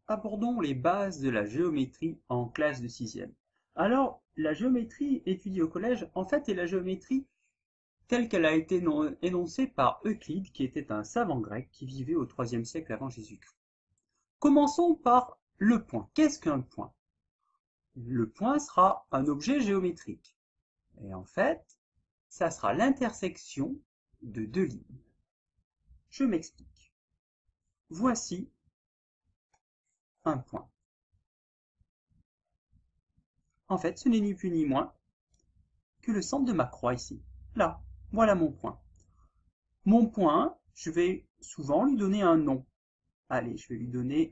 Abordons les bases de la géométrie en classe de 6e. Alors, la géométrie étudiée au collège, en fait, est la géométrie telle qu'elle a été énoncée par Euclide, qui était un savant grec qui vivait au IIIe siècle avant Jésus-Christ. Commençons par le point. Qu'est-ce qu'un point? Le point sera un objet géométrique. Et en fait, ça sera l'intersection de deux lignes. Je m'explique. Voici un point. En fait, ce n'est ni plus ni moins que le centre de ma croix ici. Là, voilà mon point. Mon point, je vais souvent lui donner un nom. Allez, je vais lui donner...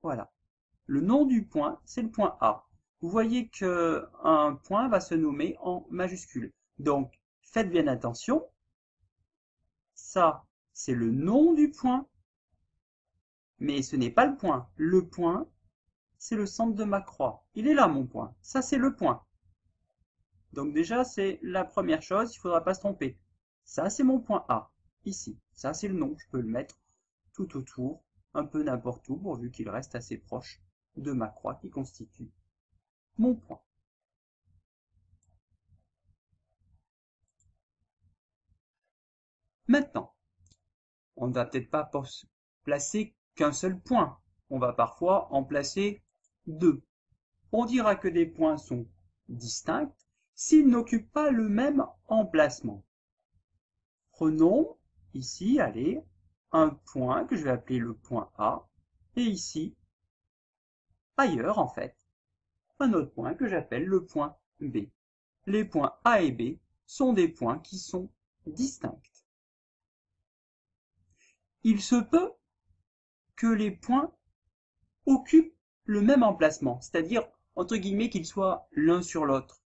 Voilà. Le nom du point, c'est le point A. Vous voyez qu'un point va se nommer en majuscule. Donc, faites bien attention. Ça, c'est le nom du point. Mais ce n'est pas le point. Le point, c'est le centre de ma croix. Il est là, mon point. Ça, c'est le point. Donc déjà, c'est la première chose, il ne faudra pas se tromper. Ça, c'est mon point A, ici. Ça, c'est le nom. Je peux le mettre tout autour, un peu n'importe où, pourvu qu'il reste assez proche de ma croix qui constitue mon point. Maintenant, on ne va peut-être pas placer qu'un seul point. On va parfois en placer deux. On dira que des points sont distincts s'ils n'occupent pas le même emplacement. Prenons ici, allez, un point que je vais appeler le point A, et ici, ailleurs en fait, un autre point que j'appelle le point B. Les points A et B sont des points qui sont distincts. Il se peut que les points occupent le même emplacement, c'est-à-dire, entre guillemets, qu'ils soient l'un sur l'autre.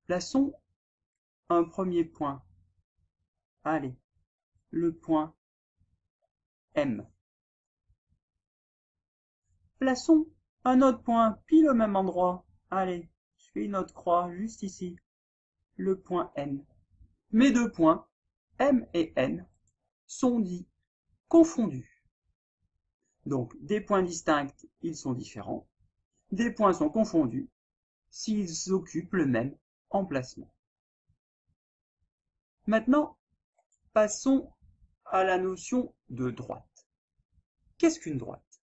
Plaçons un premier point. Allez, le point M. Plaçons un autre point pile au même endroit. Allez, je fais une autre croix juste ici. Le point N. Mes deux points, M et N, sont dits confondus. Donc, des points distincts, ils sont différents. Des points sont confondus s'ils occupent le même emplacement. Maintenant, passons à la notion de droite. Qu'est-ce qu'une droite?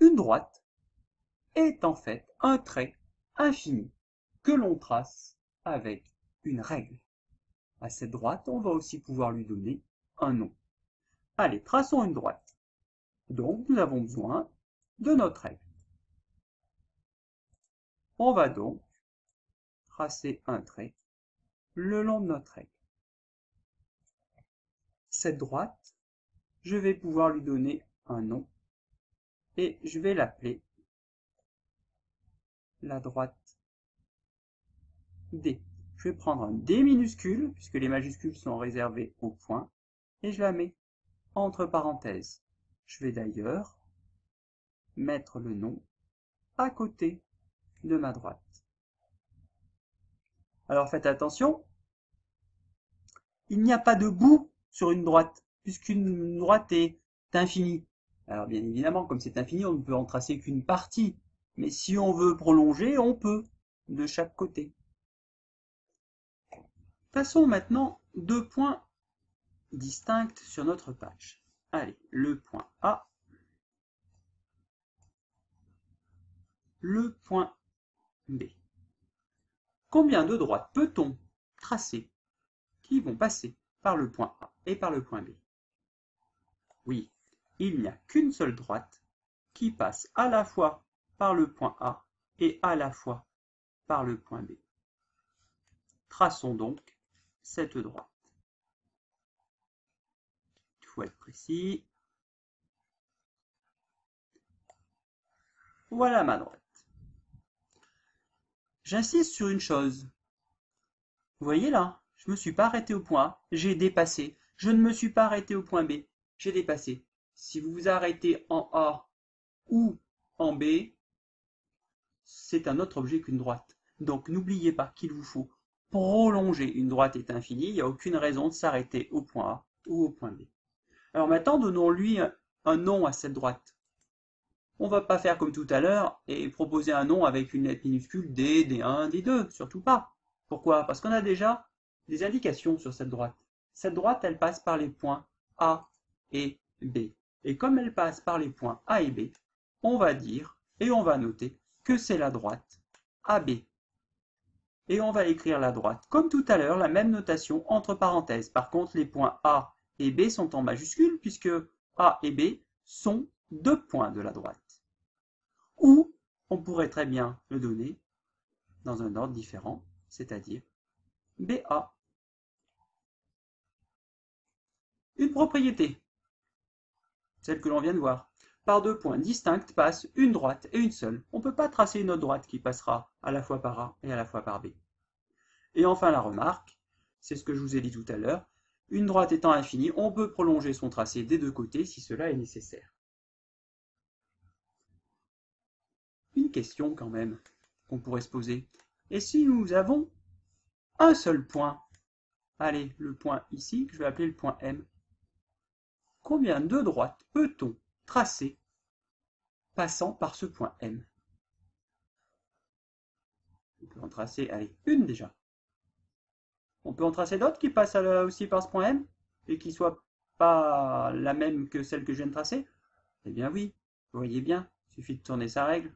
Une droite est en fait un trait infini que l'on trace avec une règle. À cette droite, on va aussi pouvoir lui donner un nom. Allez, traçons une droite. Donc, nous avons besoin de notre règle. On va donc tracer un trait le long de notre règle. Cette droite, je vais pouvoir lui donner un nom et je vais l'appeler la droite D. Je vais prendre un D minuscule, puisque les majuscules sont réservées au point, et je la mets entre parenthèses. Je vais d'ailleurs mettre le nom à côté de ma droite. Alors faites attention, il n'y a pas de bout sur une droite, puisqu'une droite est infinie. Alors bien évidemment, comme c'est infini, on ne peut en tracer qu'une partie, mais si on veut prolonger, on peut, de chaque côté. Passons maintenant deux points distincts sur notre page. Allez, le point A, le point B. Combien de droites peut-on tracer qui vont passer par le point A et par le point B? Oui, il n'y a qu'une seule droite qui passe à la fois par le point A et à la fois par le point B. Traçons donc cette droite. Il faut être précis. Voilà ma droite. J'insiste sur une chose. Vous voyez là, je ne me suis pas arrêté au point A, j'ai dépassé. Je ne me suis pas arrêté au point B, j'ai dépassé. Si vous vous arrêtez en A ou en B, c'est un autre objet qu'une droite. Donc n'oubliez pas qu'il vous faut prolonger. Une droite est infinie, il n'y a aucune raison de s'arrêter au point A ou au point B. Alors maintenant, donnons-lui un nom à cette droite. On ne va pas faire comme tout à l'heure et proposer un nom avec une lettre minuscule D, D1, D2, surtout pas. Pourquoi? Parce qu'on a déjà des indications sur cette droite. Cette droite, elle passe par les points A et B. Et comme elle passe par les points A et B, on va dire et on va noter que c'est la droite AB. Et on va écrire la droite, comme tout à l'heure, la même notation entre parenthèses. Par contre, les points A et B sont en majuscule puisque A et B sont deux points de la droite. Ou on pourrait très bien le donner dans un ordre différent, c'est-à-dire BA. Une propriété, celle que l'on vient de voir. Par deux points distincts passe une droite et une seule. On ne peut pas tracer une autre droite qui passera à la fois par A et à la fois par B. Et enfin la remarque, c'est ce que je vous ai dit tout à l'heure, une droite étant infinie, on peut prolonger son tracé des deux côtés si cela est nécessaire. Une question quand même qu'on pourrait se poser. Et si nous avons un seul point, allez, le point ici, que je vais appeler le point M, combien de droites peut-on tracer passant par ce point M? On peut en tracer, allez, une déjà. On peut en tracer d'autres qui passent aussi par ce point M et qui ne soient pas la même que celle que je viens de tracer? Eh bien oui, vous voyez bien, il suffit de tourner sa règle.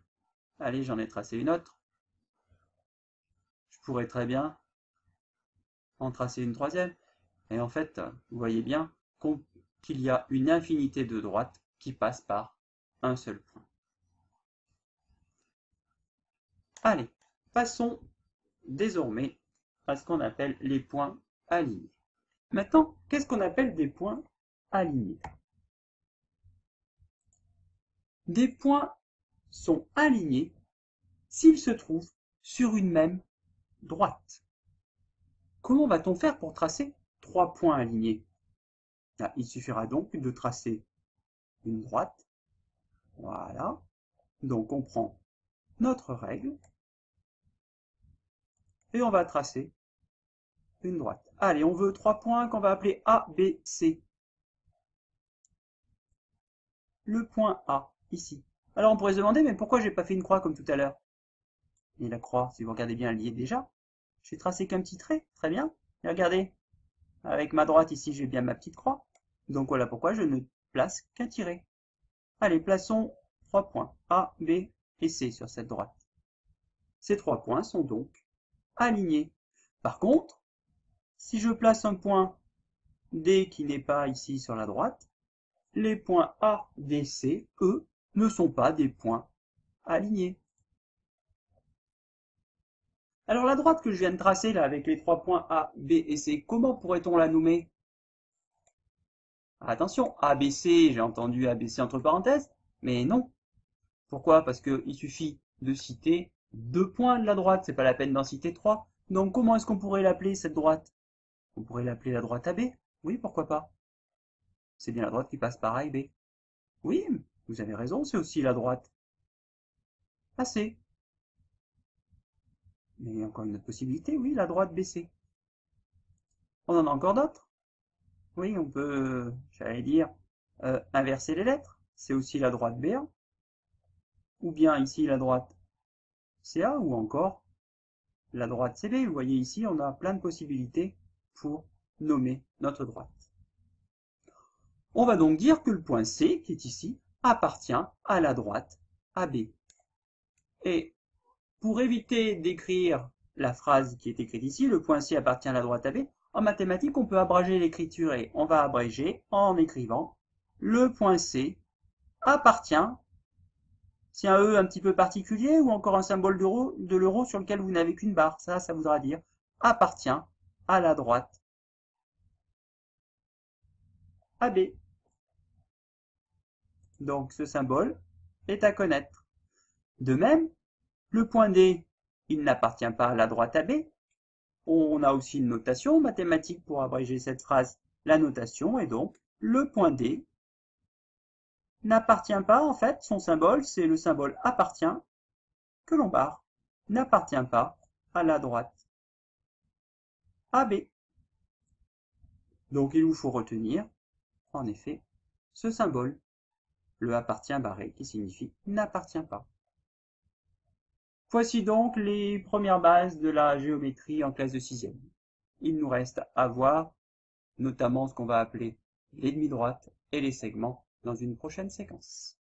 Allez, j'en ai tracé une autre. Je pourrais très bien en tracer une troisième. Et en fait, vous voyez bien qu'il y a une infinité de droites qui passent par un seul point. Allez, passons désormais à ce qu'on appelle les points alignés. Maintenant, qu'est-ce qu'on appelle des points alignés? Des points sont alignés s'ils se trouvent sur une même droite. Comment va-t-on faire pour tracer trois points alignés? Il suffira donc de tracer une droite. Voilà. Donc on prend notre règle et on va tracer une droite. Allez, on veut trois points qu'on va appeler A, B, C. Le point A, ici. Alors on pourrait se demander, mais pourquoi j'ai pas fait une croix comme tout à l'heure? Et la croix, si vous regardez bien, elle y est déjà. J'ai tracé qu'un petit trait, très bien. Et regardez, avec ma droite ici, j'ai bien ma petite croix. Donc voilà pourquoi je ne place qu'un tiret. Allez, plaçons 3 points, A, B et C sur cette droite. Ces 3 points sont donc alignés. Par contre, si je place un point D qui n'est pas ici sur la droite, les points A, D, C, eux, ne sont pas des points alignés. Alors la droite que je viens de tracer là avec les 3 points A, B et C, comment pourrait-on la nommer? Attention, ABC, j'ai entendu ABC entre parenthèses, mais non. Pourquoi? Parce qu'il suffit de citer 2 points de la droite, c'est pas la peine d'en citer 3. Donc comment est-ce qu'on pourrait l'appeler cette droite? On pourrait l'appeler la droite AB. Oui, pourquoi pas? C'est bien la droite qui passe par A et B. Oui, vous avez raison, c'est aussi la droite AC. Mais il y a encore une autre possibilité, oui, la droite BC. On en a encore d'autres? Oui, on peut, j'allais dire, inverser les lettres. C'est aussi la droite B1. Ou bien ici la droite CA, ou encore la droite CB. Vous voyez ici, on a plein de possibilités pour nommer notre droite. On va donc dire que le point C, qui est ici, appartient à la droite AB. Et pour éviter d'écrire la phrase qui est écrite ici, le point C appartient à la droite AB, en mathématiques, on peut abréger l'écriture et on va abréger en écrivant le point C appartient, c'est un E un petit peu particulier ou encore un symbole de l'euro sur lequel vous n'avez qu'une barre. Ça voudra dire appartient à la droite AB. Donc ce symbole est à connaître. De même, le point D, il n'appartient pas à la droite AB. On a aussi une notation mathématique pour abréger cette phrase. La notation est donc le point D n'appartient pas, en fait, son symbole, c'est le symbole appartient que l'on barre, n'appartient pas à la droite AB. Donc il vous faut retenir, en effet, ce symbole. le appartient barré qui signifie n'appartient pas. Voici donc les premières bases de la géométrie en classe de 6e. Il nous reste à voir notamment ce qu'on va appeler les demi-droites et les segments dans une prochaine séquence.